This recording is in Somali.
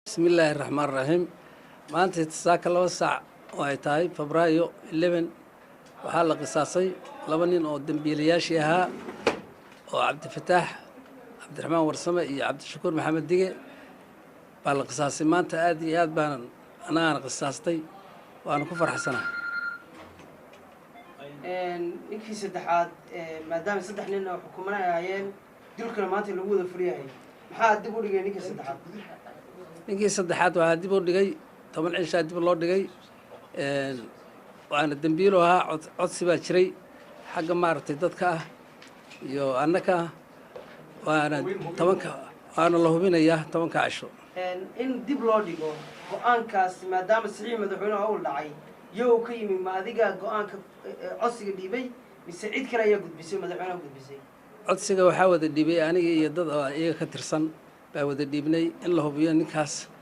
بسم الله الرحمن الرحيم maanta saaka 2 saac oo ay tahay Febraayo 11 waxaa la qisaasay laba nin oo dambiilayaashii ahaa oo Cabdifataax Cabdiraxmaan Warsame iyo Cabdishakuur Maxamed Dige baa la qisaasay maanta aad iyo aad baan anaana qisaastay waan ku faraxsanahay ninkii saddexaad maadaama saddex nin oo xukuumanayeen dilkana maanta lagu wada furiyahay maxaa dib u dhigay ninkii saddexaad waxaa dib u dhigay 10 cisho dib loo dhigay waana dambiilo ahaa codsi baa jiray xagga maartay dadka ah iyo annaka waana 10 waana la hubinayaa 10 cisho in dib loo dhigo go'aankaas maadaama saxiix madaxweynaha uu dhacay yow ka yimi ma adiga go'aanka codsiga dhibay mise cid kale ayaa gudbisay madaxweynaha gudbisay codsiga waxaa wada dhibay aniga iyo dad iyaga ka tirsan baa wada dhibnay in la hubiyo ninkaas